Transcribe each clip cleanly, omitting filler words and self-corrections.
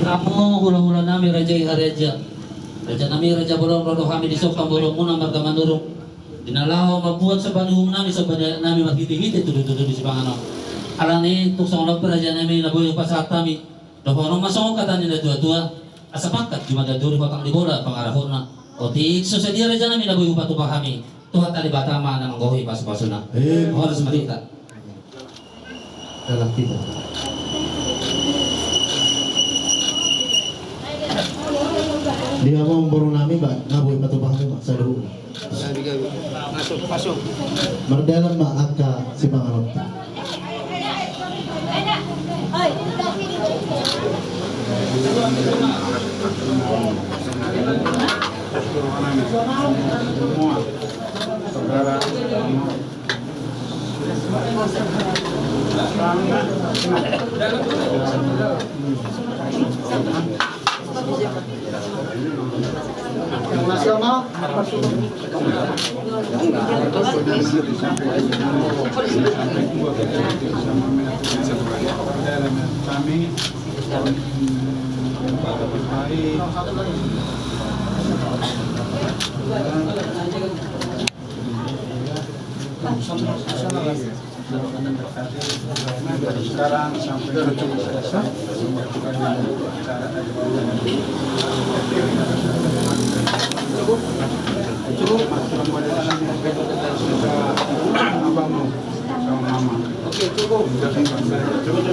Kamu hula-hula nami raja ihareja. Raja nami raja bolong rodo kami di sokam bolong muna marga manurung. Dinalaho mabuat sa banuhum nami sa nami magiti-giti tuloy-tuloy di sibangano. Alani tuk sa ulang raja nami nabuyo pa sa atami. Dohorong masong kata nila dua-dua. Asapakat di madaduri pa kang libola pangarahon na. O ti so sa dia raja nami nabuyo pa tupa kami. Tuhat tali batama na manggohi pas-paso na. Oras malita. Dalam kita. Di awang borong namin ba nabuhay patubah mo sa loob. Pasok. Mardalan maaka si pangarap. Saudara Sama kami dari sekarang sampai cukup selesai cukup abangmu sama mama. Oke, cukup. Cukup.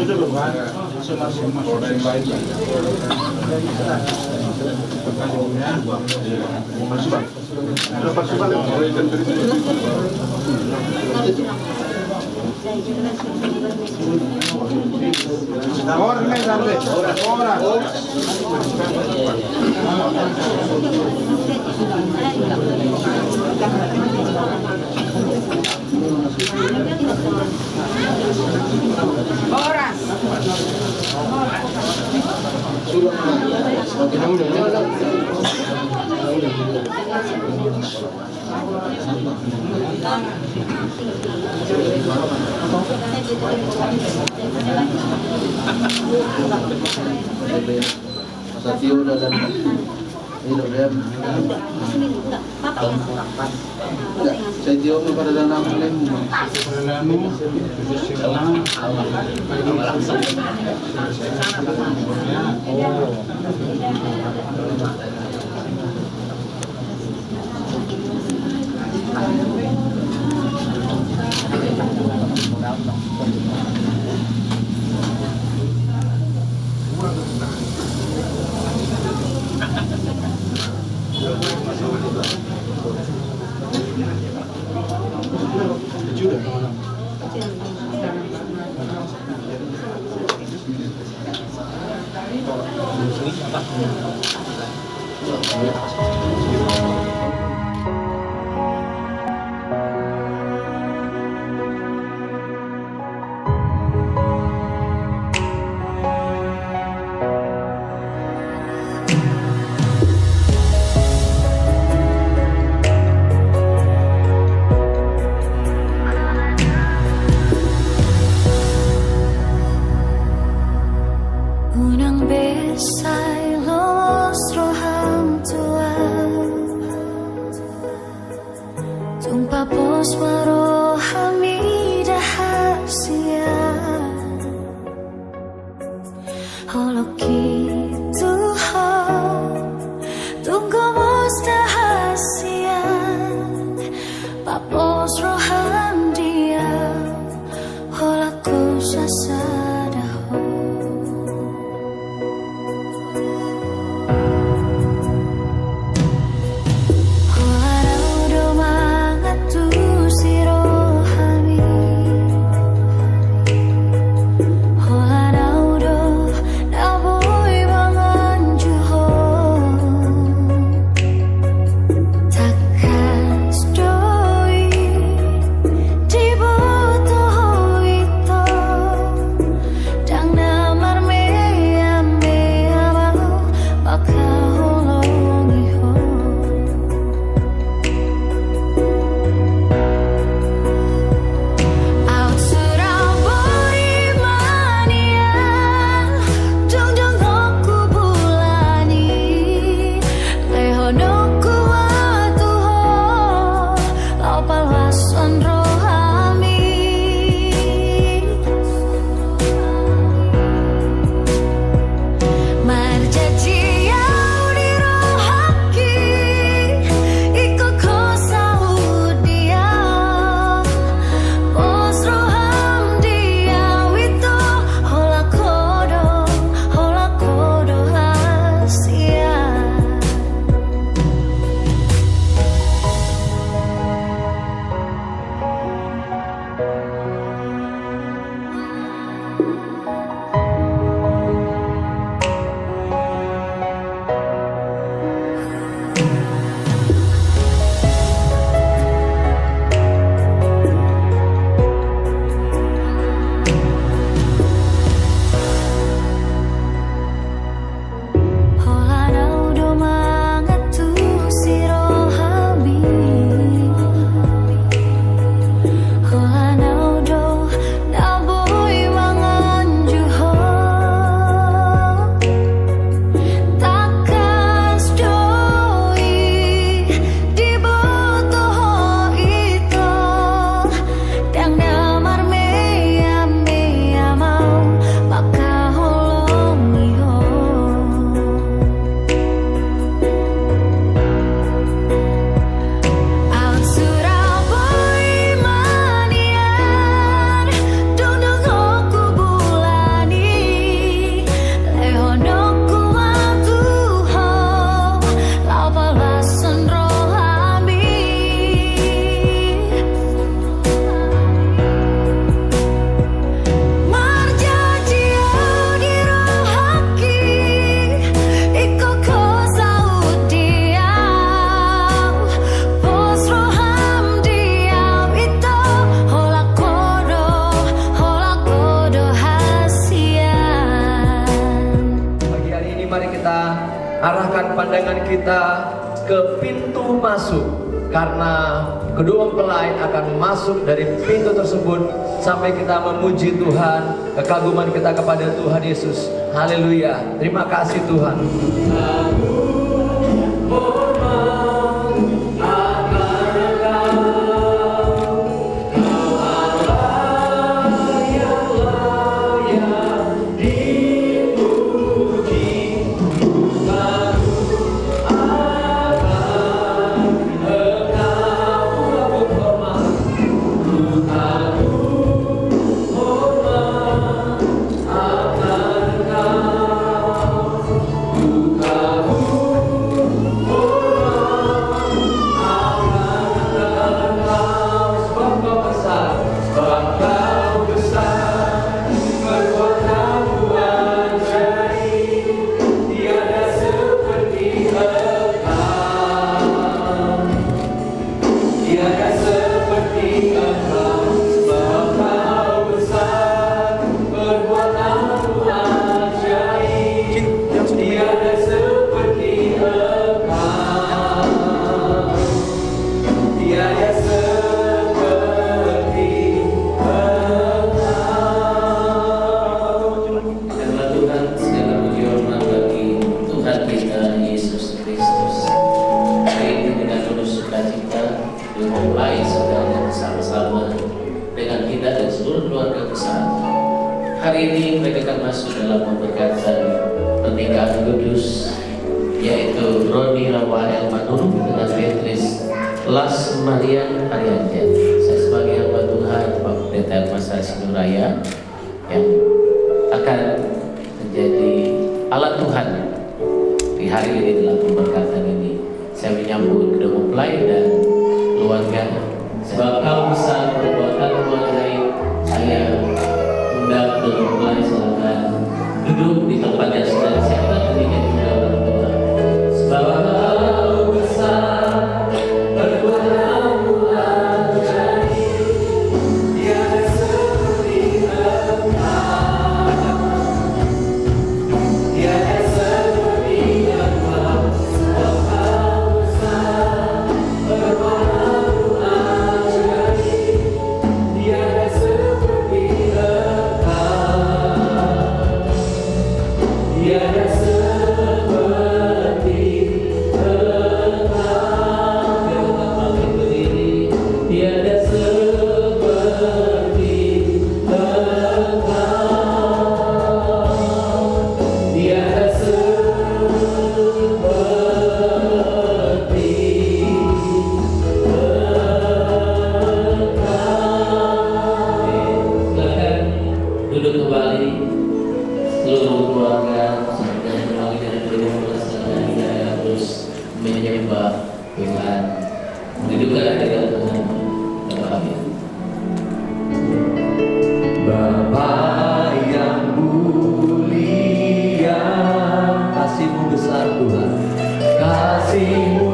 Masuk dari baik. Masa Tio udah dan hidup dia. Saya Tio mau pada dalam lem. Unang beses ay lustro hang tua Tumpapos maro hamida hasia Holoki tuho Tunggu mustahasia Papos roham dia Holaku sasadaho kita ke pintu masuk, karena kedua mempelai akan masuk dari pintu tersebut sampai kita memuji Tuhan, kekaguman kita kepada Tuhan Yesus. Haleluya, terima kasih Tuhan. Hari ini mereka akan masuk dalam pemberkatan pernikahan kudus, yaitu Roni Rawael Manurung dengan Beatrice Las Marian Ariantia. Saya sebagai hamba Tuhan, Pak Pendeta Masa Sinuraya, yang akan menjadi alat Tuhan di hari ini dalam pemberkatan ini. Saya menyambut kedua mempelai dan keluarga. Sebab kau besar perbuatan mengenai saya undang kedua mempelai, silakan duduk di tempat yang sudah disiapkan ketika juga orang tua. Sebab kau besar perbuatanmu ajaib, tiada seperti Engkau, tiada seperti Engkau. Sebab kau besar perbuatanmu ajaib, tiada seperti Engkau, tiada seperti tiada seperti tiada seperti silakan duduk kembali seluruh keluarga dan kembali dari kedua melaksanakan hidayah terus menyembah Tuhan. Hidupkan hati dalam Tuhan. Amin. Bapa yang mulia, kasih-Mu besar Tuhan, kasih-Mu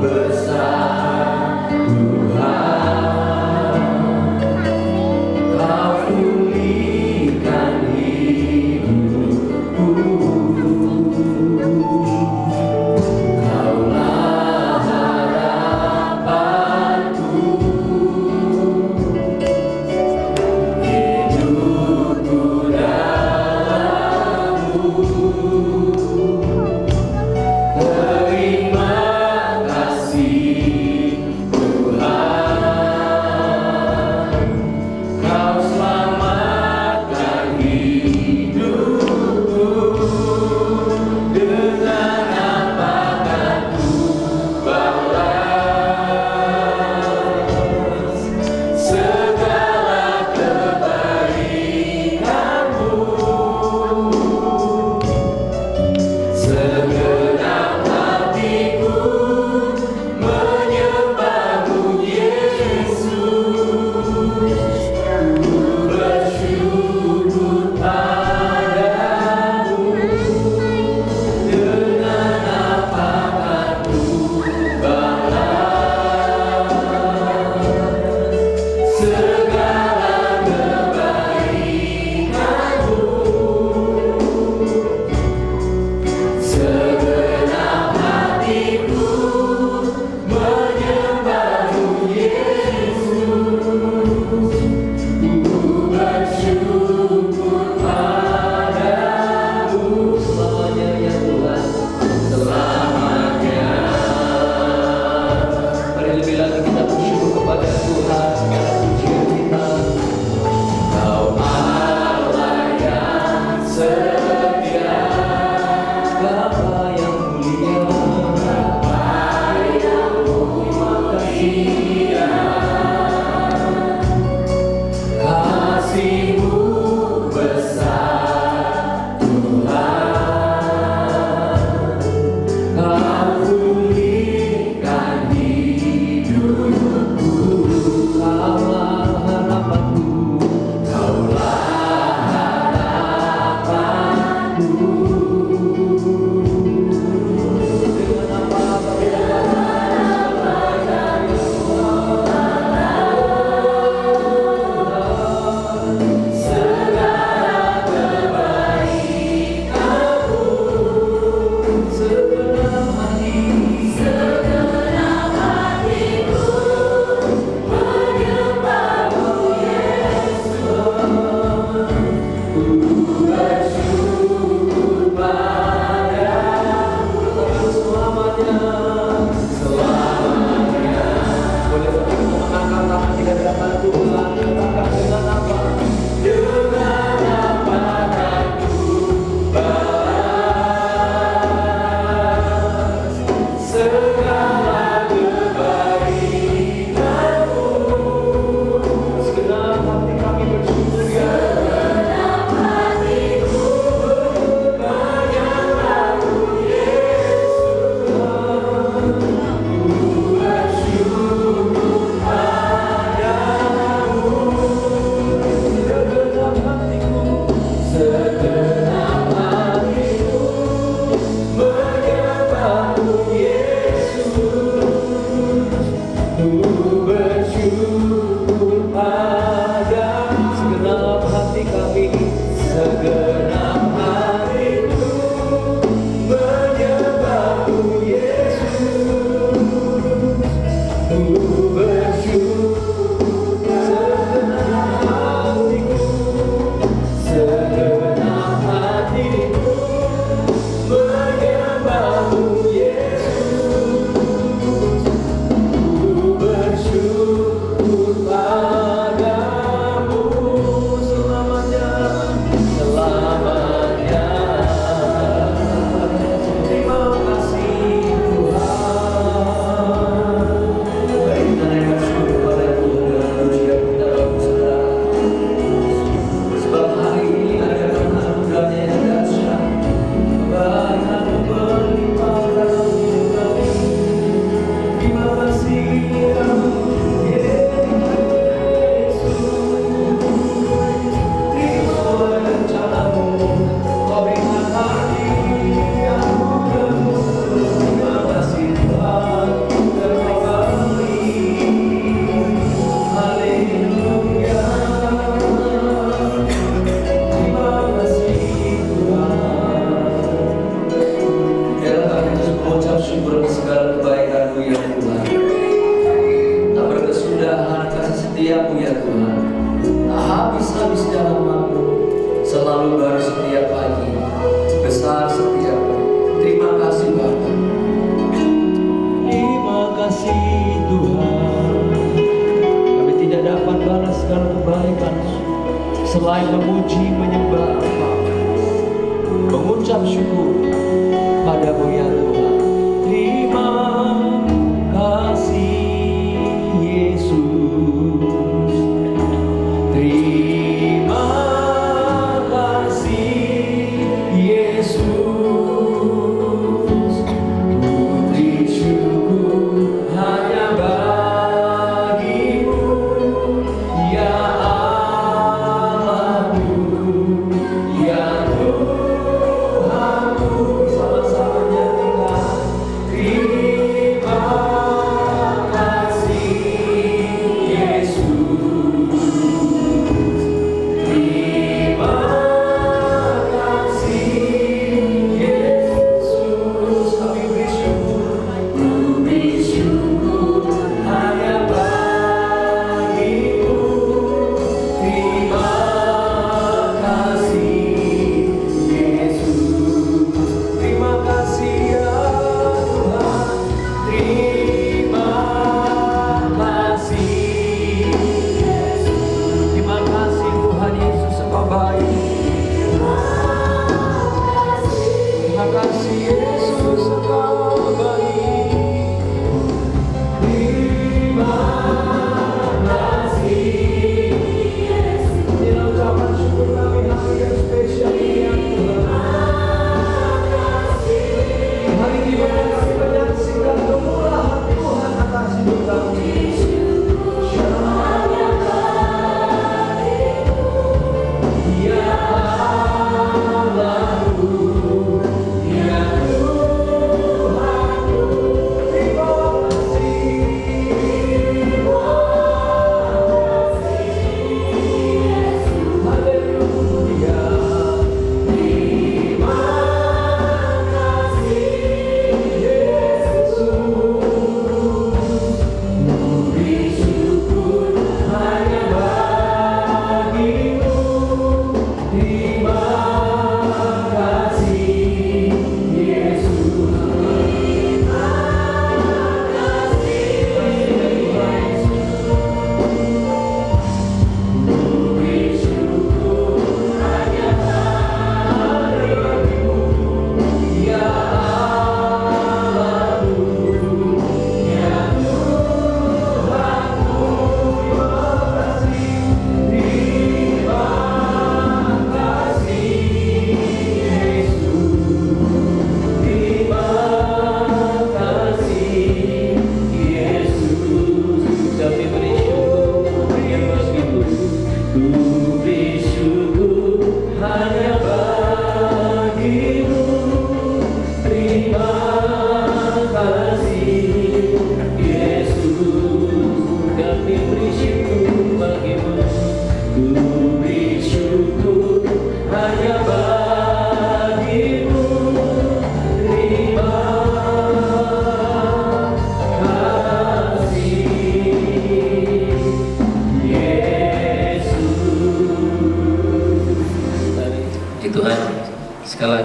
besar Tuhan, Kau pulihkan hidupku, Kaulah harapanku, hidup Ku bersyukur pada segenap hati kami, segenap hatiku menyembahmu Yesus. Ku bersyukur segenap hatiku, segenap hatiku menyembahmu Yesus. Ku bersyukur padamu selamanya, selamanya. Terima kasih Tuhan. Mari kita naikkan syukur kepada Tuhan dengan pujian kita Bapak Saudara. Sebab hari ini adalah anugerah-Nya yang dahsyat. Kebaikan-Mu berlimpah dalam hidup kami. Terima kasih ya Yesus. Terima rencana-Mu, Kau berikan hati yang mudah-Mu. Terima kasih Tuhan, Engkau beri. Haleluya. Terima kasih Tuhan. Biarlah kami terus mengucap syukur atas segala kebaikan-Mu ya Tuhan. Tak berkesudahan kasih setia-Mu ya Tuhan. Tak habis-habis rahmat-Mu, selalu baru setiap pagi, besar setiap-Mu. Terima kasih Bapa. Terima kasih Tuhan. Kami tidak dapat balas segala kebaikan-Mu selain memuji, menyembah Bapa, mengucap syukur padamu ya Tuhan. Terima kasih Yesus. Terima kasih Yesus. Putri syukur hanya bagimu ya Allahku, ya Tuhanku. Sama-sama nyanyikan.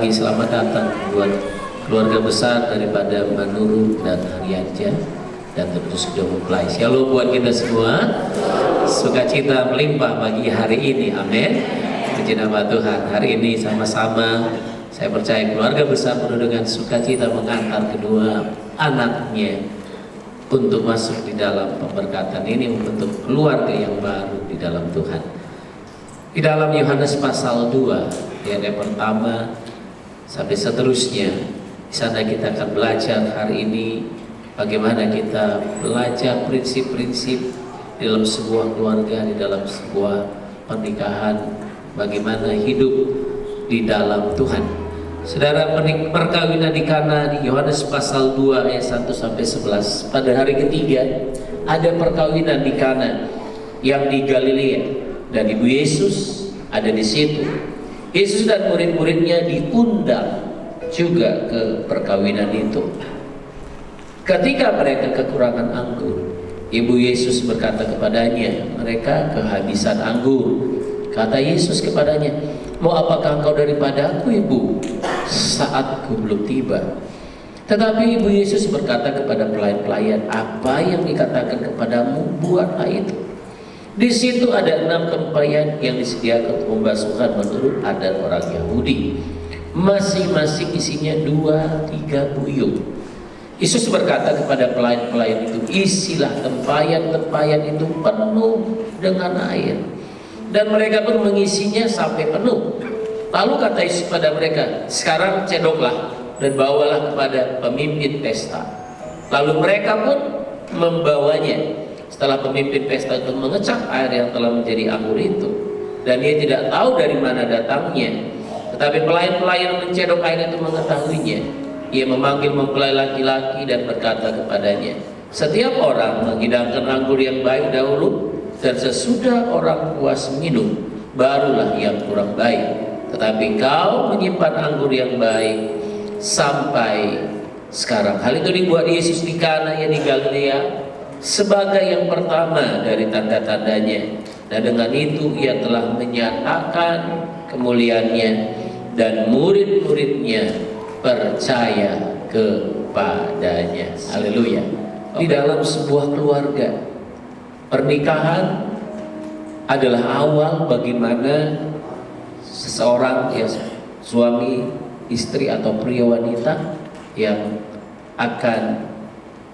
kami selamat datang buat keluarga besar daripada Manurung dan Haryantia dan terus sudah mempelai. Shalom buat kita semua. Sukacita melimpah bagi hari ini. Amin. Puji nama Tuhan. Hari ini sama-sama saya percaya keluarga besar penuh dengan sukacita mengantar kedua anaknya untuk masuk di dalam pemberkatan ini, membentuk keluarga yang baru di dalam Tuhan. Di dalam Yohanes pasal 2 ayat yang pertama sampai seterusnya, di sana kita akan belajar hari ini bagaimana kita belajar prinsip-prinsip di dalam sebuah keluarga, di dalam sebuah pernikahan, bagaimana hidup di dalam Tuhan. Saudara, perkawinan di Kana di Yohanes pasal 2 ayat 1 sampai 11. Pada hari ketiga ada perkawinan di Kana yang di Galilea dan Ibu Yesus ada di situ. Yesus dan murid-muridnya diundang juga ke perkawinan itu. Ketika mereka kekurangan anggur, Ibu Yesus berkata kepadanya, mereka kehabisan anggur. Kata Yesus kepadanya, mau apakah engkau daripada aku, Ibu? Saatku belum tiba. Tetapi Ibu Yesus berkata kepada pelayan-pelayan, apa yang dikatakan kepadamu, buatlah itu. Di situ ada 6 tempayan yang disediakan untuk pembasuhan menurut adat orang Yahudi. Masing-masing isinya 2-3 buyung. Yesus berkata kepada pelayan-pelayan itu, isilah tempayan-tempayan itu penuh dengan air. Dan mereka pun mengisinya sampai penuh. Lalu kata Yesus pada mereka, sekarang cedoklah dan bawalah kepada pemimpin pesta. Lalu mereka pun membawanya. Setelah pemimpin pesta itu mengecah air yang telah menjadi anggur itu, dan ia tidak tahu dari mana datangnya, tetapi pelayan-pelayan mencedok air itu mengetahuinya. Ia memanggil mempelai laki-laki dan berkata kepadanya, setiap orang menghidangkan anggur yang baik dahulu, dan sesudah orang puas minum, barulah yang kurang baik. Tetapi kau menyimpan anggur yang baik sampai sekarang. Hal itu dibuat Yesus di Kana yang di Galilea sebagai yang pertama dari tanda-tandanya, dan dengan itu ia telah menyatakan kemuliaannya, dan murid-muridnya percaya kepadanya. Haleluya. Di dalam sebuah keluarga, pernikahan adalah awal bagaimana seseorang, ya, suami, istri atau pria wanita yang akan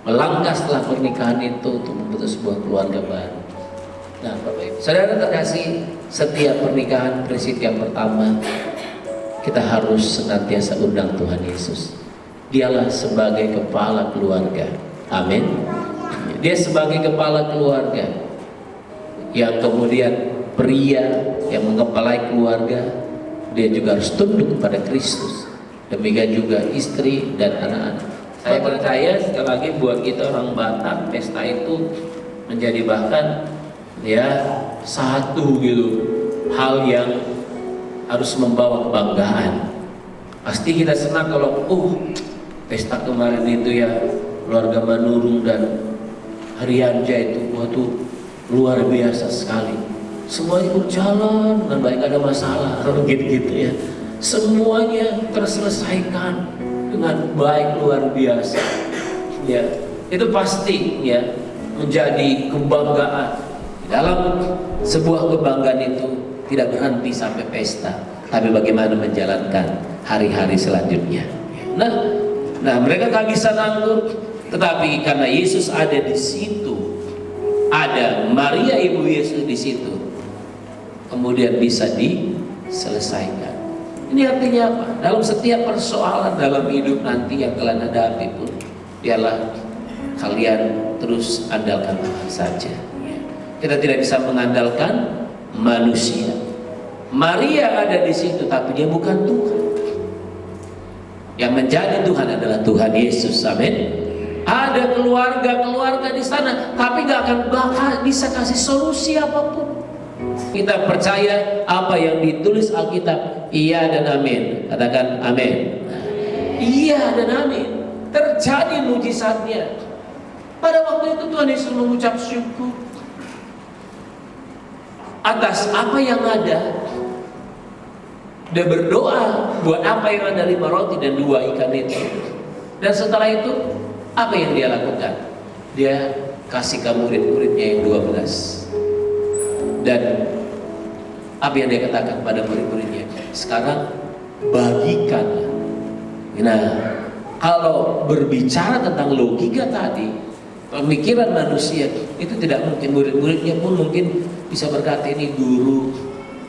melangkah setelah pernikahan itu untuk membentuk sebuah keluarga baru. Nah, Bapak Ibu, saudara terkasih, setiap pernikahan prinsip yang pertama, kita harus senantiasa undang Tuhan Yesus. Dialah sebagai kepala keluarga. Amin. Dia sebagai kepala keluarga, yang kemudian pria yang mengepalai keluarga, dia juga harus tunduk kepada Kristus. Demikian juga istri dan anak-anak. Saya percaya sekali lagi buat kita orang Batak, pesta itu menjadi bahkan ya satu gitu hal yang harus membawa kebanggaan. Pasti kita senang kalau pesta kemarin itu ya keluarga Manurung dan Haryantia itu waktu luar biasa sekali. Semuanya berjalan dengan baik, ada masalah gitu ya. Semuanya terselesaikan dengan baik luar biasa. Ya, itu pasti ya menjadi kebanggaan. Dalam sebuah kebanggaan itu tidak berhenti sampai pesta, tapi bagaimana menjalankan hari-hari selanjutnya. Nah, mereka kehabisan anggur, tetapi karena Yesus ada di situ, ada Maria Ibu Yesus di situ, kemudian bisa diselesaikan. Ini artinya apa? Dalam setiap persoalan dalam hidup nanti yang kalian hadapi pun, ialah kalian terus andalkan Tuhan saja. Kita tidak bisa mengandalkan manusia. Maria ada di situ, tapi dia bukan Tuhan. Yang menjadi Tuhan adalah Tuhan Yesus. Amin. Ada keluarga di sana, tapi gak akan bakal bisa kasih solusi apapun. Kita percaya apa yang ditulis Alkitab, iya dan amin. Katakan amin. Iya dan amin. Terjadi mujizatnya. Pada waktu itu Tuhan Yesus mengucap syukur atas apa yang ada. Dia berdoa buat apa yang ada 5 roti dan 2 ikan itu? Dan setelah itu, apa yang dia lakukan? Dia kasih ke murid-muridnya yang 12. Dan apa yang dia katakan pada murid-muridnya? Sekarang bagikanlah. Nah, kalau berbicara tentang logika tadi, pemikiran manusia itu tidak mungkin. Murid-muridnya pun mungkin bisa berkata ini guru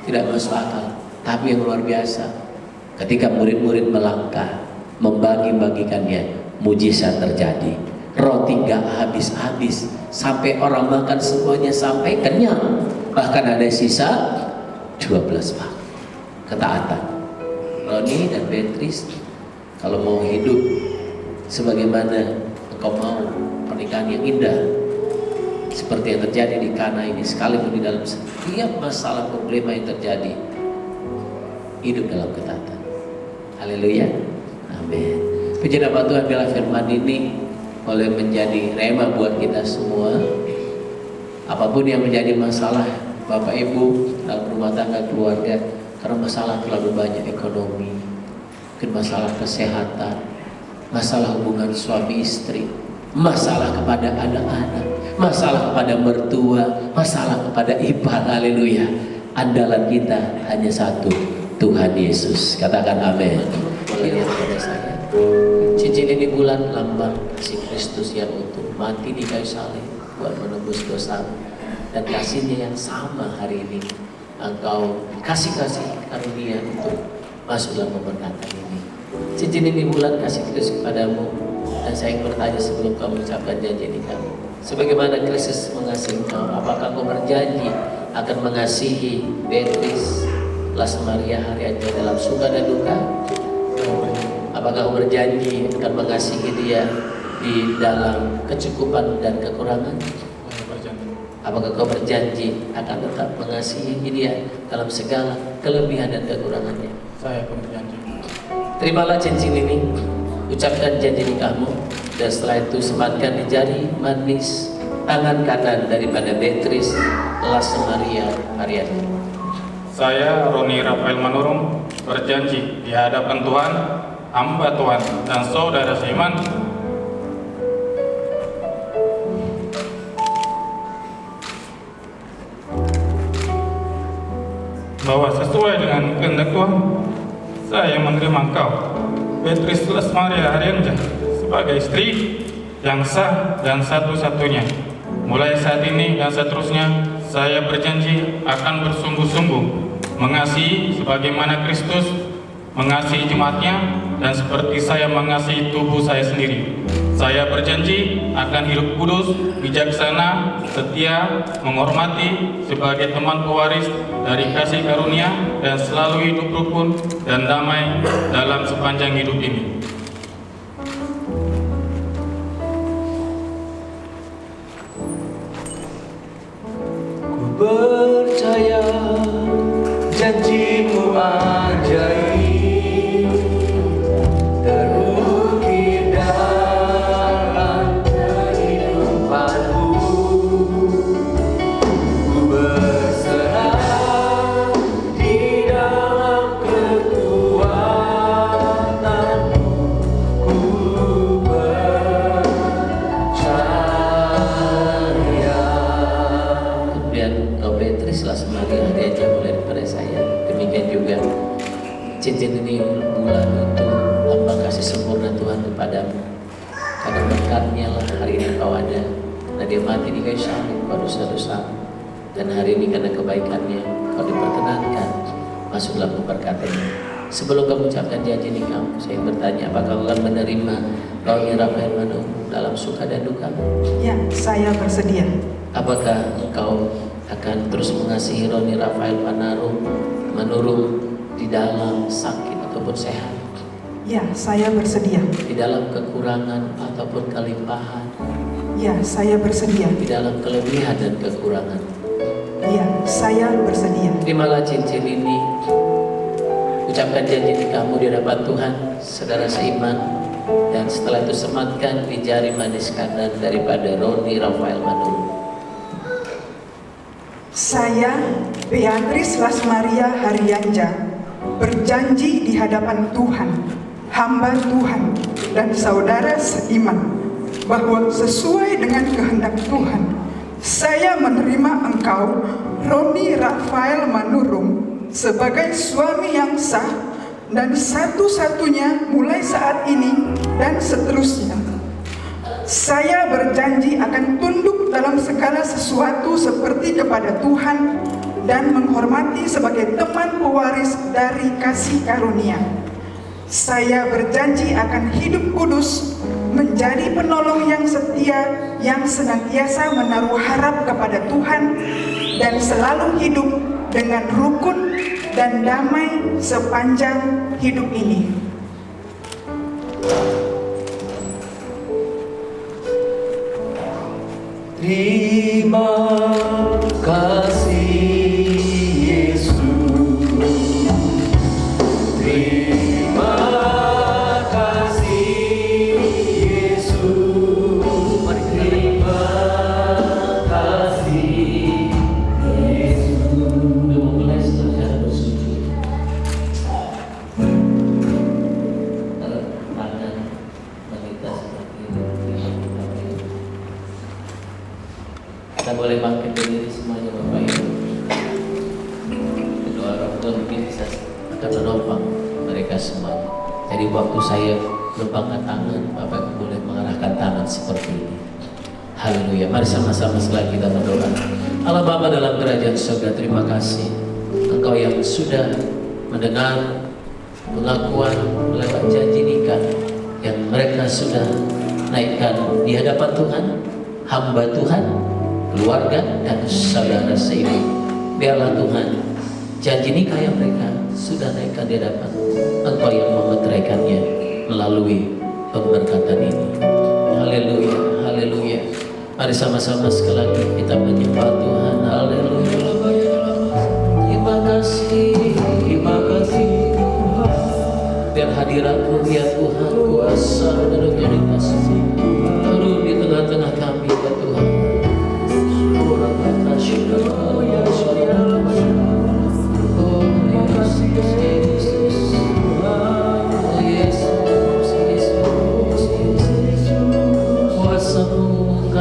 tidak masuk akal. Tapi yang luar biasa, ketika murid-murid melangkah membagi-bagikannya, mujizat terjadi. Roti gak habis-habis, sampai orang makan semuanya sampai kenyang. Bahkan ada sisa 12 pak. Ketaatan Roni dan Beatrice, kalau mau hidup sebagaimana engkau mau pernikahan yang indah seperti yang terjadi di Kana ini, sekalipun di dalam setiap masalah problema yang terjadi, hidup dalam ketaatan. Haleluya, amin. Puji nama Tuhan, bila firman ini boleh menjadi rema buat kita semua. Apapun yang menjadi masalah Bapak Ibu dalam rumah tangga keluarga, karena masalah terlalu banyak, ekonomi, mungkin masalah kesehatan, masalah hubungan suami istri, masalah kepada anak-anak, masalah kepada mertua, masalah kepada ipar. Haleluya. Andalan kita hanya satu, Tuhan Yesus. Katakan amin. Boleh lihat pada saya. Cincin ini bulan lambang kasih Kristus yang utuh, mati di kayu salib buat menebus dosa, dan kasihnya yang sama hari ini engkau kasih karunia untuk masuk dalam pemberkatan ini. Cincin ini bulan kasih Kristus kepadamu, dan saya ingin bertanya sebelum kamu ucapkan janji ini kamu, sebagaimana Kristus mengasihi engkau, apakah kau berjanji akan mengasihi Beatrice, Las Maria Harianja dalam suka dan duka? Apakah kau berjanji akan mengasihi dia di dalam kecukupan dan kekurangan? Apakah kau berjanji akan tetap mengasihi dia dalam segala kelebihan dan kekurangannya? Saya akan berjanji. Terimalah cincin ini, ucapkan janji nikahmu, dan setelah itu sematkan di jari manis tangan kanan daripada Beatrice Las Maria Harianja. Saya Roni Rafael Manurung berjanji di hadapan Tuhan, hamba Tuhan dan saudara seiman, bahwa sesuai dengan kehendak Tuhan, saya menerima engkau, Beatrice Las Maria Harianja, sebagai istri yang sah dan satu-satunya. Mulai saat ini dan seterusnya, saya berjanji akan bersungguh-sungguh mengasihi sebagaimana Kristus mengasihi jemaatnya, dan seperti saya mengasihi tubuh saya sendiri. Saya berjanji akan hidup kudus, bijaksana, setia, menghormati sebagai teman pewaris dari kasih karunia, dan selalu hidup rukun dan damai dalam sepanjang hidup ini. Ku percaya janjimu ajaib, terukir dalam kehidupanku. Ku berserah di dalam kekuatanmu. Ku percaya. Kemudian kau Beatrice Las Maria Harianja mulai pada saya. Demikian juga cincin ini bulan untuk lambang kasih sempurna Tuhan kepadamu. Karena berkatnya lah hari ini kau ada. Nah, dia mati di kayu salib kau dosa-dosa. Dan hari ini karena kebaikannya kau diperkenankan masuk dalam pemberkatannya. Sebelum kamu ucapkan janji nikah, saya bertanya, apakah kau akan menerima Roni Rafael Manurung dalam suka dan duka? Ya, saya bersedia. Apakah engkau akan terus mengasihi Roni Rafael Manurung di dalam sakit ataupun sehat, Ya, saya bersedia. di dalam kekurangan ataupun kelimpahan, Ya, saya bersedia. di dalam kelebihan dan kekurangan? Ya, saya bersedia. Terimalah cincin ini, ucapkan janji nikahmu di hadapan Tuhan, saudara seiman, dan setelah itu sematkan di jari manis kanan daripada Roni Rafael Manurung. Saya, Beatrice Las Maria Harianja, berjanji di hadapan Tuhan, hamba Tuhan, dan saudara seiman, bahwa sesuai dengan kehendak Tuhan, saya menerima engkau, Roni Rafael Manurung, sebagai suami yang sah dan satu-satunya mulai saat ini dan seterusnya. Saya berjanji akan tunduk dalam segala sesuatu seperti kepada Tuhan dan menghormati sebagai teman pewaris dari kasih karunia. Saya berjanji akan hidup kudus, menjadi penolong yang setia, yang senantiasa menaruh harap kepada Tuhan, dan selalu hidup dengan rukun dan damai sepanjang hidup ini. Terima kasih Yesus. Terima kasih Yesus. Terima kasih Yesus. Memulai secara bersujud. Tangan wanita seperti ini. Kita boleh bangkit berdiri semuanya Bapak Ibu. Kedua orang tua mungkin bisa akan menopang mereka semuanya. Jadi waktu saya menumpangkan tangan, Bapak Ibu boleh mengarahkan tangan seperti ini. Haleluya. Mari sama-sama sekali kita berdoa. Allah Bapa dalam kerajaan surga, terima kasih Engkau yang sudah mendengar pengakuan lewat janji nikah yang mereka sudah naikkan di hadapan Tuhan, hamba Tuhan, keluarga dan saudara seiman. Biarlah Tuhan janji nikah yang mereka sudah naikkan di hadapan Engkau yang memeteraikannya melalui pemberkatan ini. Haleluya, haleluya. Mari sama-sama sekali lagi kita menyembah Tuhan. Haleluya. Terima kasih, terima kasih Tuhan. Biar hadirat-Mu ya Tuhan, kuasa dan otoritas turun di tengah-tengah kami ya Tuhan.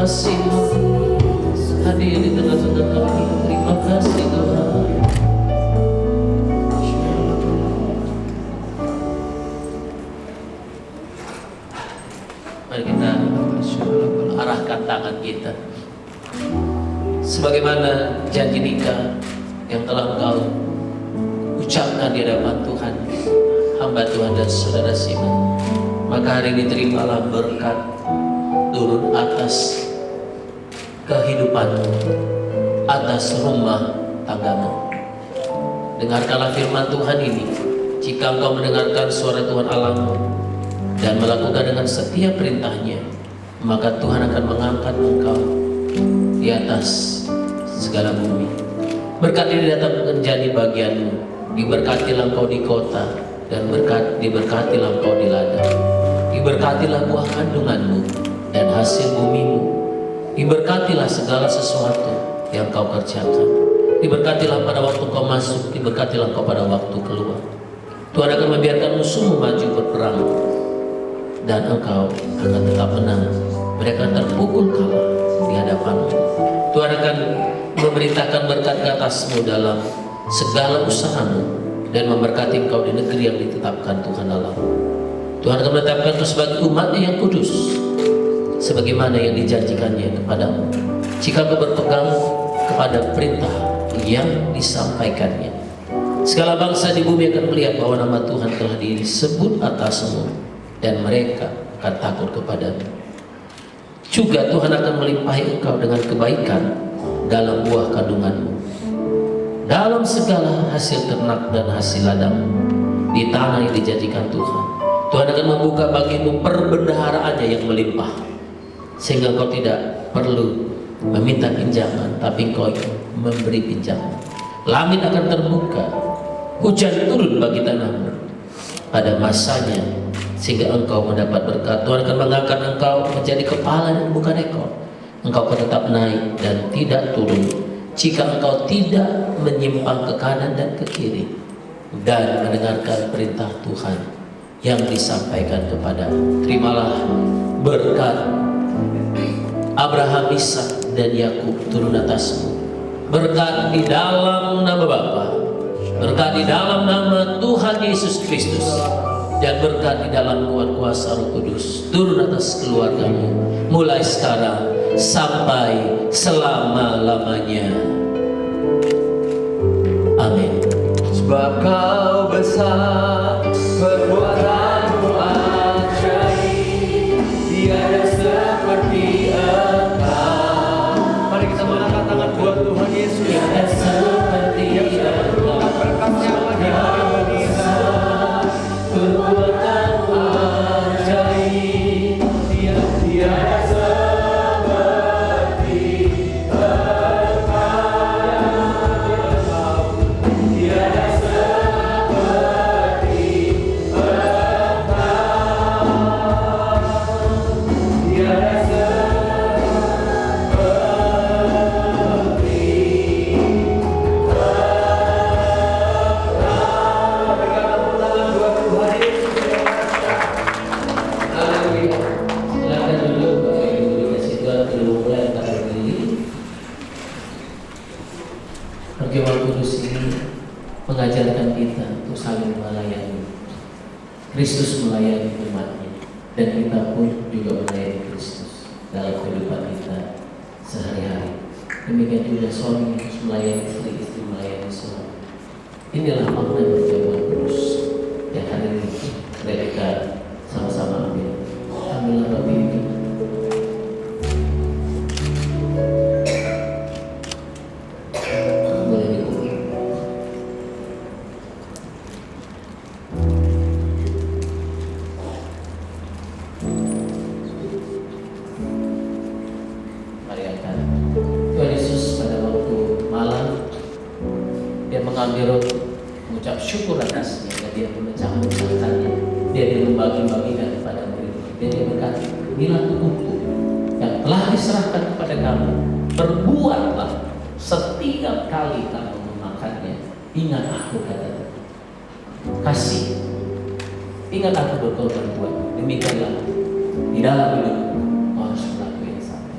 Kasih-Mu hadir di tengah-tengah kami. Terima kasih Tuhan. Mari kita arahkan tangan kita sebagaimana janji nikah yang telah Engkau ucapkan di hadapan Tuhan, hamba Tuhan dan saudara Simon. Maka hari ini terimalah berkat turun atas kehidupanmu, atas rumah tanggamu. Dengarkanlah firman Tuhan ini. Jika engkau mendengarkan suara Tuhan Allahmu dan melakukan dengan setiap perintahnya, maka Tuhan akan mengangkat engkau di atas segala bumi. Berkat ini datang menjadi bagianmu. Diberkatilah engkau di kota dan diberkatilah engkau di ladang. Diberkatilah buah kandunganmu dan hasil bumimu. Diberkatilah segala sesuatu yang kau kerjakan. Diberkatilah pada waktu kau masuk, diberkatilah kau pada waktu keluar. Tuhan akan membiarkan musuhmu maju berperang dan engkau akan tetap menang. Mereka terpukul kalah di hadapanmu. Tuhan akan memerintahkan berkat ke atasmu dalam segala usahamu dan memberkati engkau di negeri yang ditetapkan Tuhan Allah. Tuhan akan menetapkan engkau sebagai umat-Nya yang kudus, sebagaimana yang dijanjikannya kepadamu. Jika kau berpegang kepada perintah yang disampaikannya, segala bangsa di bumi akan melihat bahwa nama Tuhan telah disebut atasmu dan mereka akan takut kepadamu. Juga Tuhan akan melimpahi engkau dengan kebaikan dalam buah kandunganmu, dalam segala hasil ternak dan hasil ladang di tanah yang dijanjikan Tuhan. Tuhan akan membuka bagimu perbendaharaannya yang melimpah, sehingga kau tidak perlu meminta pinjaman, tapi kau memberi pinjaman. Langit akan terbuka, hujan turun bagi tanahmu pada masanya, sehingga engkau mendapat berkat. Tuhan akan mengangkat engkau menjadi kepala dan bukan ekor. Engkau akan tetap naik dan tidak turun jika engkau tidak menyimpang ke kanan dan ke kiri. dan mendengarkan perintah Tuhan yang disampaikan kepada. Terimalah berkat Abraham, Ishak, dan Yakub turun atasmu. Berkat di dalam nama Bapa, berkat di dalam nama Tuhan Yesus Kristus, dan berkat di dalam kuasa Roh Kudus turun atas keluargamu mulai sekarang sampai selama-lamanya. Amin. Sebab Kau besar, perbuatanmu ajaib, tiada seperti Engkau. Mari kita mengangkat tangan buat Tuhan Yesus. Tiada seperti Engkau. Berkatnya bagi hari ini. Perbuatanmu ajaib, Tiada Perjamuan kudus ini mengajarkan kita untuk saling melayani. Kristus melayani umatnya, dan kita pun juga melayani Kristus dalam kehidupan kita sehari-hari. Demikian juga suami harus melayani istri, istri melayani suami. Inilah makna perjamuan kudus yang hari ini kita sama-sama ambil. Ambillah roti ini. Tuhan Yesus pada waktu malam dia mengambil roti, mengucap syukur atasnya, dan dia memecah-mecahkannya, dia membagi-bagikan kepada murid. Dia berkata, inilah tubuhku yang telah diserahkan kepada kamu, perbuatlah setiap kali kamu memakannya, ingat aku, kata Tuhan. Kasih, ingat aku berkorban buatmu. Demikianlah di dalam hidupmu kau harus melakukan yang sama.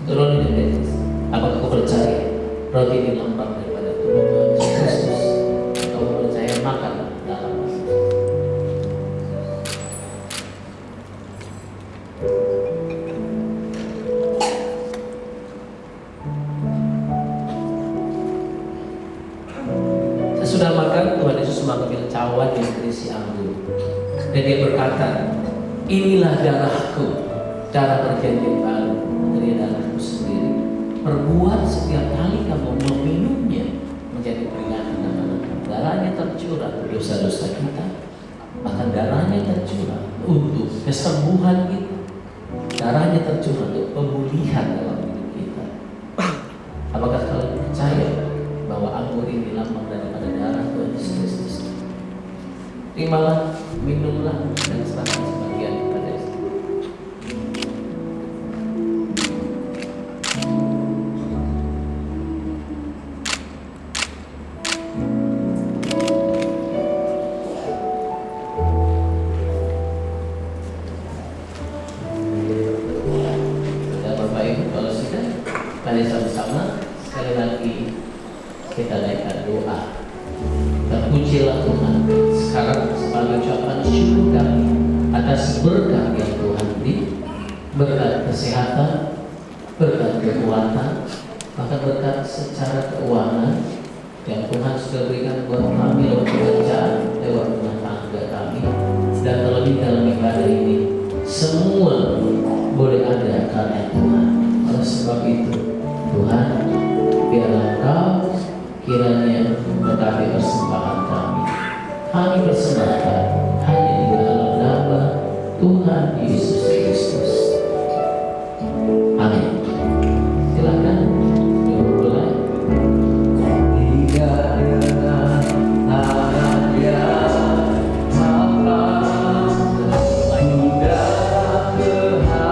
Roti dan Yesus, apakah kau percaya roti ini lambang daripada tubuh Tuhan Yesus Kristus? Kau percaya, makan dalam Yesus. Sesudah makan, Tuhan Yesus mengambil cawan yang berisi anggur, dan dia berkata, inilah darahku, darah perjanjian baru, dari darahku sendiri. Perbuat setiap kali kamu meminumnya menjadi peringatan akan darahnya tercurah untuk dosa-dosa kita, maka darahnya tercurah untuk kesembuhan kita, darahnya tercurah untuk pemulihan dalam hidup kita. Apakah kalian percaya bahwa anggur ini lambang daripada darah Tuhan Yesus Kristus? Terimalah, minumlah, dan serahkan sebagian kepada Yesus. Bapak Ibu, kalau sudah, mari sama-sama sekali lagi kita naikkan doa. Terpujilah Tuhan sekarang sebagai ucapan syukur kami atas berkat yang Tuhan beri, berkat kesehatan, berkat kekuatan, bahkan berkat secara keuangan yang Tuhan sudah berikan buat kami lewat pekerjaan, lewat rumah tangga kami, dan terlebih dalam ibadah ini semua boleh ada karena Tuhan. Oleh sebab itu Tuhan, biarlah Engkau kiranya berkati persembahan kami. Kami persembahkan hanya di dalam nama Tuhan Yesus Kristus. Amin. Silakan dimulai. Tidak dengan tangan yang lapang, sudah kehadiranmu,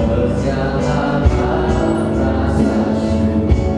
berjalan rasa syukur.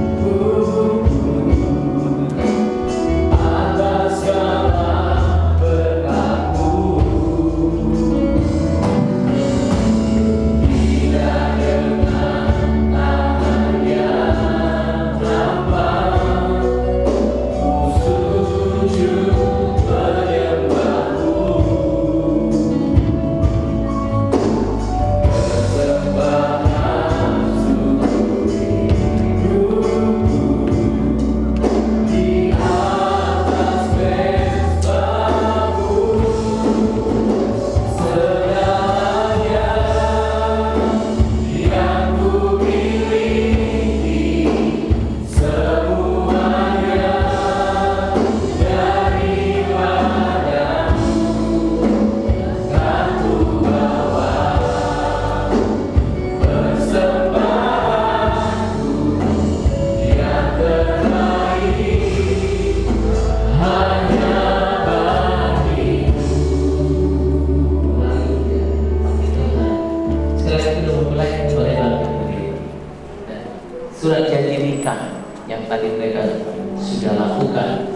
tadi mereka sudah lakukan.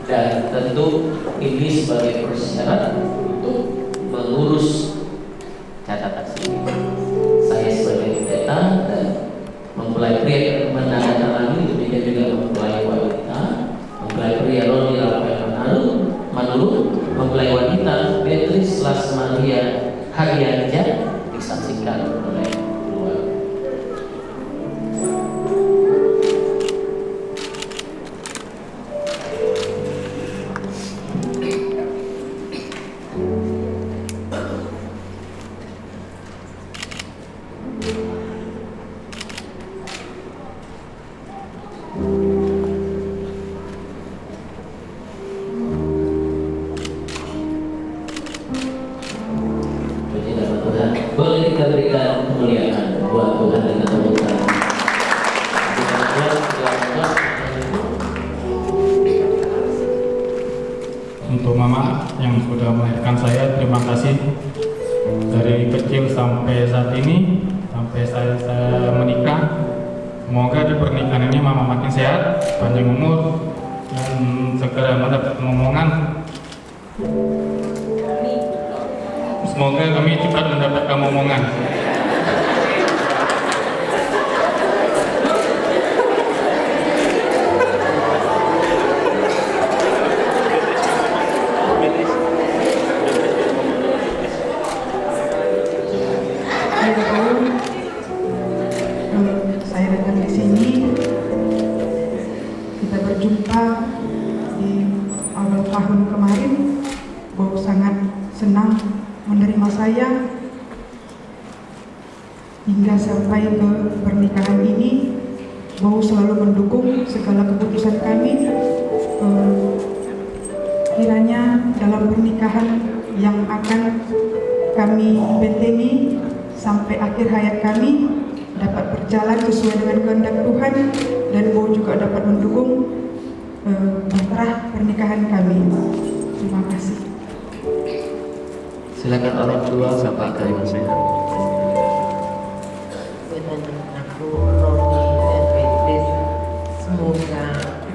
Dan tentu ini sebagai persyarat untuk mengurus catatan sini. Saya sebagai pendeta dan mempelai pria menandatangani, demikian juga mempelai wanita, mempelai pria Roni Rafael Manurung, mempelai wanita Beatrice Las Maria Haryanja disaksikan oleh keluarga. Boleh kita berikan kemuliaan buat Tuhan dengan tepuk tangan. Untuk mama yang sudah melahirkan saya, terima kasih dari kecil sampai saat ini, sampai saya menikah. Semoga di pernikahan ini mama makin sehat, panjang umur, dan segera mendapat momongan. Semoga kami cepat mendapatkan momongan. Saya datang di sini, kita berjumpa di awal tahun kemarin. Bau sangat senang menerima saya hingga sampai ke pernikahan ini. Bau selalu mendukung segala keputusan kami. Kiranya dalam pernikahan yang akan kami bentengi sampai akhir hayat kami dapat berjalan sesuai dengan kehendak Tuhan, dan Bau juga dapat mendukung bahtera pernikahan kami. Terima kasih. Silakan orang tua Bapak Karim Sehat. Dengan aku Roni dan Beatrice, semoga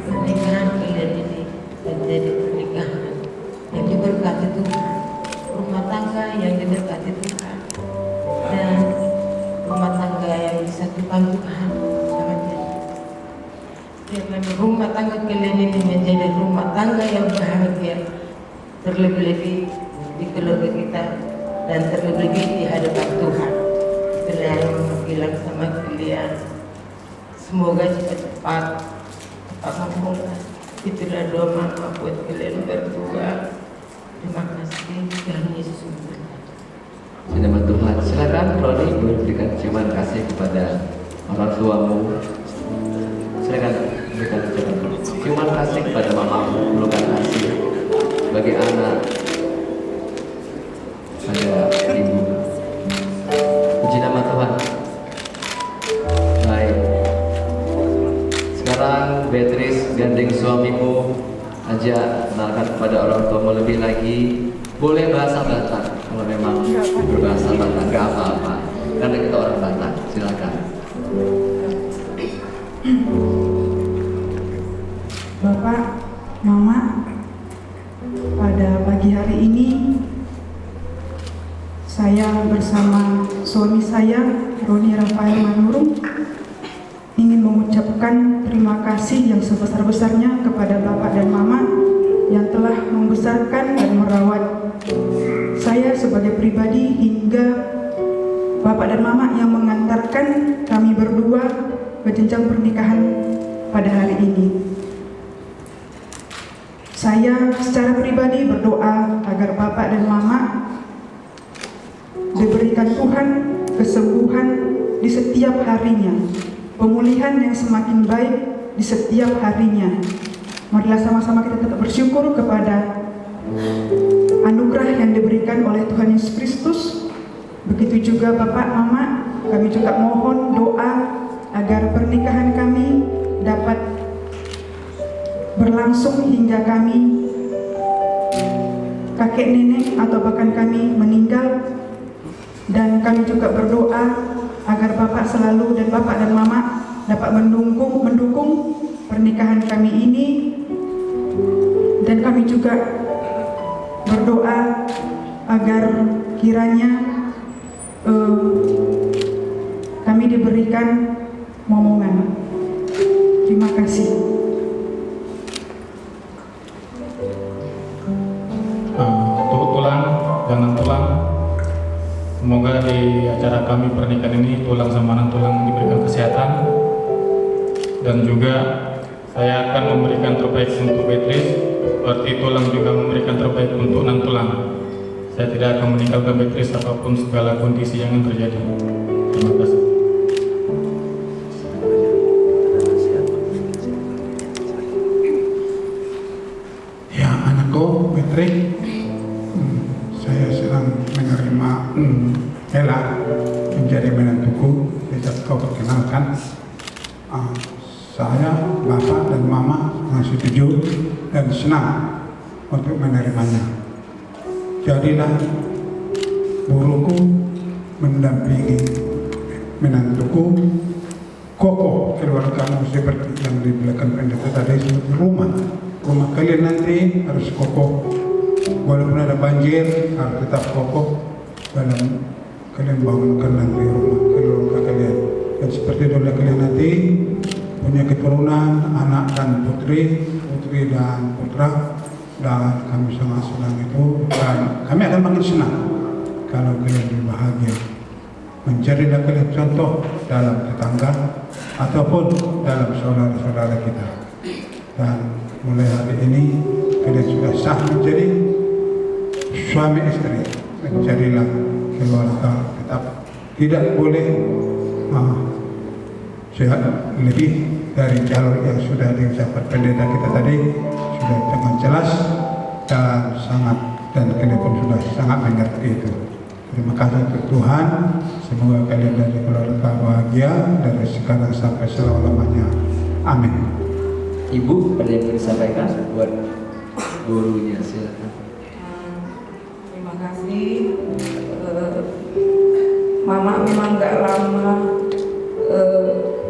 pernikahan kalian ini menjadi pernikahan yang diberkati Tuhan, rumah tangga yang diberkati Tuhan, dan rumah tangga yang disatukan Tuhan. Biarlah rumah tangga kalian ini menjadi rumah tangga yang bahagia, terlebih-lebih di keluarga kita dan terlebih di hadapan Tuhan. Saya bilang sama kalian, semoga cepat-cepat sempurna. Itulah doa mama buat kalian berdua. Terima kasih, Tuhan Yesus memberkati. Firman Tuhan, silakan Roni memberikan ciuman kasih kepada orang tuamu. Silakan berikan ciuman kasih kepada mamamu, pelukan kasih bagi anak, pada ibu. Puji nama Tuhan. Baik. Sekarang Beatrice gandeng suamimu, aja kenalkan kepada orang tuamu lebih lagi. Boleh bahasa Batak kalau memang berbahasa Batak, nggak apa-apa, karena kita orang Batak. Silakan. Bapak, Mama, pada pagi hari ini saya bersama suami saya, Roni Rafael Manurung, ingin mengucapkan terima kasih yang sebesar-besarnya kepada Bapak dan Mama yang telah membesarkan dan merawat saya sebagai pribadi, hingga Bapak dan Mama yang mengantarkan kami berdua ke jenjang pernikahan pada hari ini. Saya secara pribadi berdoa agar Bapak dan Mama diberikan Tuhan kesembuhan di setiap harinya, pemulihan yang semakin baik di setiap harinya. Marilah sama-sama kita tetap bersyukur kepada anugerah yang diberikan oleh Tuhan Yesus Kristus. Begitu juga Bapak, Mama, kami juga mohon doa agar pernikahan kami dapat berlangsung hingga kami kakek nenek atau bahkan kami meninggal. Dan kami juga berdoa agar Bapak selalu dan Bapak dan Mama dapat mendukung pernikahan kami ini, dan kami juga berdoa agar kiranya kami diberikan momongan. Terima kasih. Untuk tulang, jangan tulang. Semoga di acara kami pernikahan ini tulang sama anak tulang diberikan kesehatan, dan juga saya akan memberikan terbaik untuk Beatrice, seperti tulang juga memberikan terbaik untuk non tulang. Saya tidak akan meninggalkan Beatrice apapun segala kondisi yang terjadi. Terima kasih. Ya, anakku Beatrice, saya sedang menerima Ella menjadi menantuku. Bisa kau perkenalkan, saya, bapak dan mama sangat setuju dan senang untuk menerimanya. Jadilah buruku mendampingi menantuku, kokoh keluargamu seperti yang di belakang pendeta tadi, seperti rumah kalian nanti harus kokoh, walaupun ada banjir harus tetap kokoh dalam kalian bangunkan nanti rumah keluarga kalian. Dan seperti doa kalian nanti punya keturunan anak dan putri dan putra, dan kami sangat senang itu, dan kami akan makin senang kalau kalian bahagia. Mencarilah kalian contoh dalam tetangga ataupun dalam saudara-saudara kita. Dan mulai hari ini kalian sudah sah menjadi suami istri. Mencarilah keluarga tetap, tidak boleh lebih dari jalur yang sudah diucapkan pendeta kita tadi, sudah dengan jelas dan kalian pun sudah sangat mengerti itu. Terima kasih untuk Tuhan. Semoga kalian dari keluarga bahagia dari sekarang sampai selama-lamanya. Amin. Ibu, ada yang ingin disampaikan buat gurunya, silakan. Terima kasih. Mama memang gak lama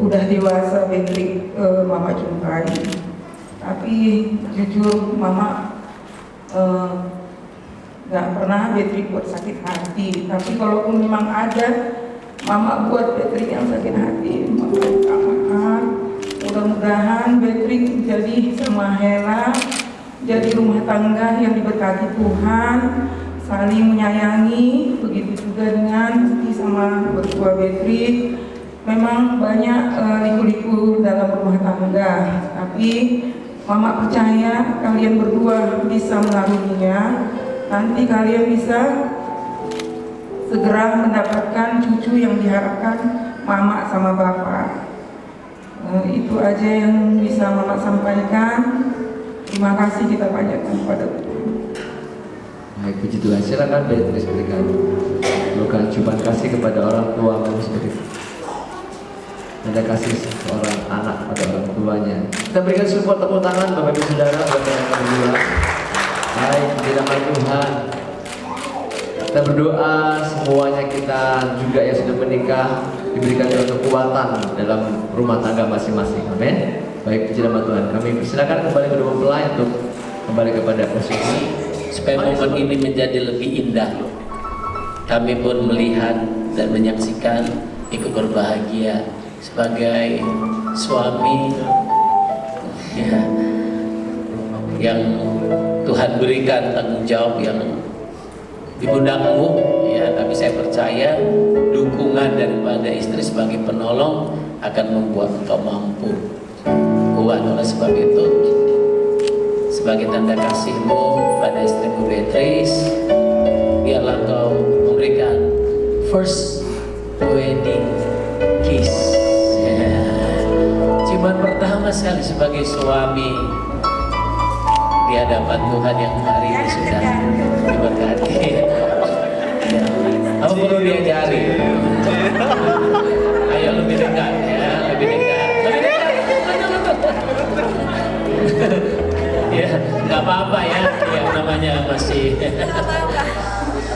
udah dewasa Beatrice mama jumpai, tapi jujur mama gak pernah Beatrice buat sakit hati. Tapi kalaupun memang ada mama buat Beatrice yang sakit hati, mama minta maaf. Mudah-mudahan Beatrice jadi sama Hela jadi rumah tangga yang diberkati Tuhan, saling menyayangi. Begitu juga dengan sama mertua Beatrice. Memang banyak liku-liku dalam rumah tangga, tapi mama percaya kalian berdua bisa melaluinya. Nanti kalian bisa segera mendapatkan cucu yang diharapkan mama sama bapak. Itu aja yang bisa mama sampaikan. Terima kasih kita panjatkan kepada Tuhan. Baik, puji Tuhan. Silakan Beatrice berikan ucapan kasih kepada orang tua kamu sendiri. Ada kasih seorang anak pada orang tuanya. Kita berikan support tepuk tangan Bapak Ibu Saudara buat mereka berdua. Baik, di nama Tuhan kita berdoa semuanya kita juga yang sudah menikah diberikan kekuatan dalam rumah tangga masing-masing. Amin. Baik, puji nama Tuhan. Kami persilakan kembali kedua mempelai untuk kembali kepada posisi supaya momen ini menjadi lebih indah. Kami pun melihat dan menyaksikan ikut berbahagia sebagai suami ya, yang Tuhan berikan tanggung jawab yang di pundakmu ya, tapi saya percaya dukungan daripada istri sebagai penolong akan membuat engkau mampu kuat. Oleh sebab itu, sebagai tanda kasihmu pada istrimu Beatrice, biarlah engkau memberikan first wedding kiss. Ciuman pertama sekali sebagai suami di hadapan Tuhan yang hari ini sudah diberkati. Ya. Kamu perlu diajari. Ayo lebih dekat ya, lebih dekat. Ya, nggak apa-apa ya, yang namanya masih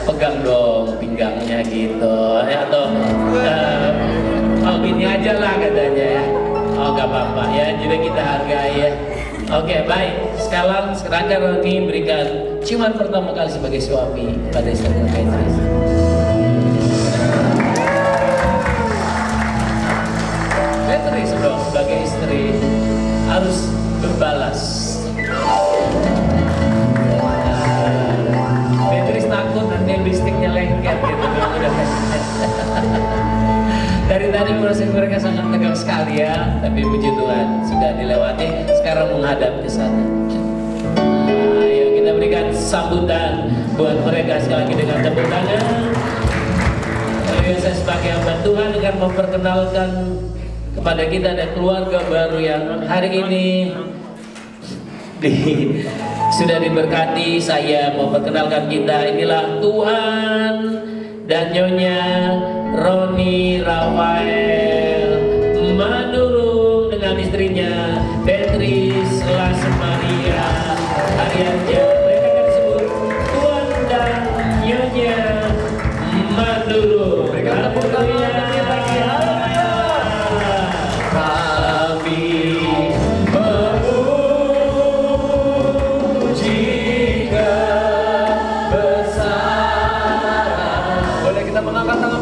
pegang dong pinggangnya gitu, ya, atau oh gini aja lah katanya ya. Oh nggak Bapak ya, juga kita hargai ya. Oke, baik. Sekarang Roni berikan ciuman pertama kali sebagai suami pada istri Beatrice. Beatrice dong sebagai istri harus berbalas. Beatrice takut nanti lipstiknya lengket gitu. Dari tadi proses mereka sangat tegang sekali ya, tapi puji Tuhan sudah dilewati. Sekarang menghadap ke sana. Ayo kita berikan sambutan buat mereka sekali lagi dengan tepuk tangan. Saya sebagai hamba Tuhan akan memperkenalkan kepada kita ada keluarga baru yang hari ini sudah diberkati. Saya mau perkenalkan kita, inilah Tuhan dan Nyonya Roni Rawael Manurung dengan istrinya Beatrice Lasmaria Arianja. Mereka akan disebut Tuhan dan Nyonya Manurung. Berikan tepuk tangan untuk lagi.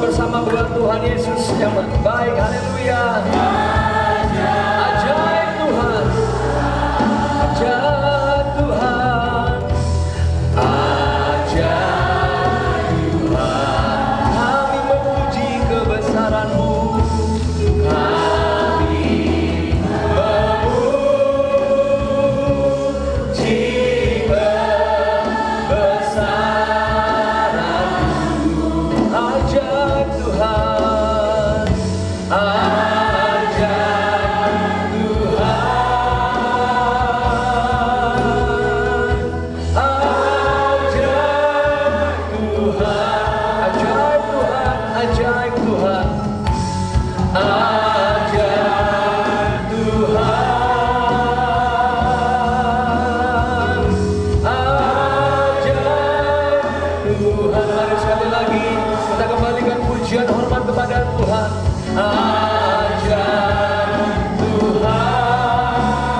Bersama buat Tuhan Yesus yang baik, haleluya. Ajaib Tuhan, ajaib Tuhan, ajaib Tuhan. Kami memuji kebesaran-Mu, kami memuji kebesaran-Mu. Ajaib Tuhan, ajaib Tuhan, ajaib Tuhan, ajaib Tuhan, ajaib Tuhan, ajaib Tuhan, ajaib Tuhan. Mari sekali lagi kita kembalikan pujian hormat kepada Tuhan. Ajaib Tuhan,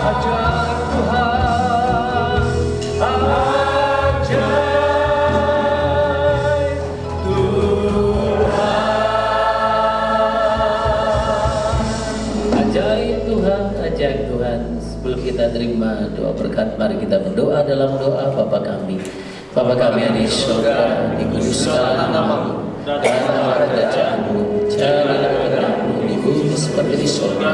ajaib Tuhan, ajaib Tuhan. Ajaib Tuhan, ajaib Tuhan. Sebelum kita terima doa berkat, mari kita berdoa dalam doa Bapa kami. Bapa kami yang di surga, dikuduskanlah namamu, datanglah kerajaanmu, jadilah kehendakmu di bumi seperti di surga.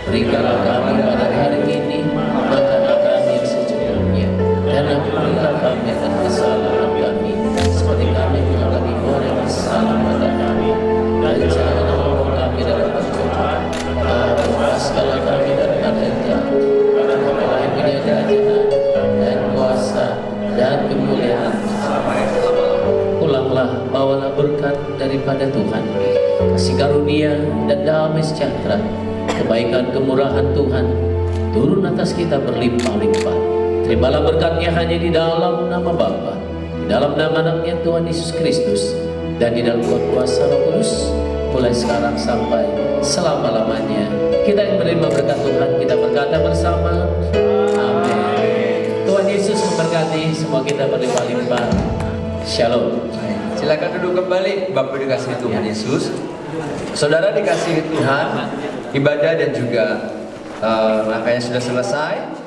Berikanlah kami pada hari ini makanan kami yang secukupnya, dan ampunilah kami akan kesalahan kami, seperti kami mengampuni orang yang bersalah pada kami. Dan jangan membawa kami dalam pencobaan, tapi lepaskanlah kami dari yang jahat. Karena Kau yang punya kerajaan dan kuasa dan kemuliaan. Pulanglah, bawalah berkat daripada Tuhan, kasih karunia dan damai sejahtera, kebaikan kemurahan Tuhan turun atas kita berlimpah-limpah. Terimalah berkatnya hanya di dalam nama Bapa, di dalam nama anaknya Tuhan Yesus Kristus, dan di dalam kuasa Roh Kudus, mulai sekarang sampai selama-lamanya. Kita yang menerima berkat Tuhan, kita berkata bersama, amin. Tuhan Yesus memberkati semua kita berlimpah-limpah. Shalom. Silakan duduk kembali. Bapak dikasihi Tuhan Yesus, saudara dikasihi Tuhan, ibadah dan juga rangkaian sudah selesai.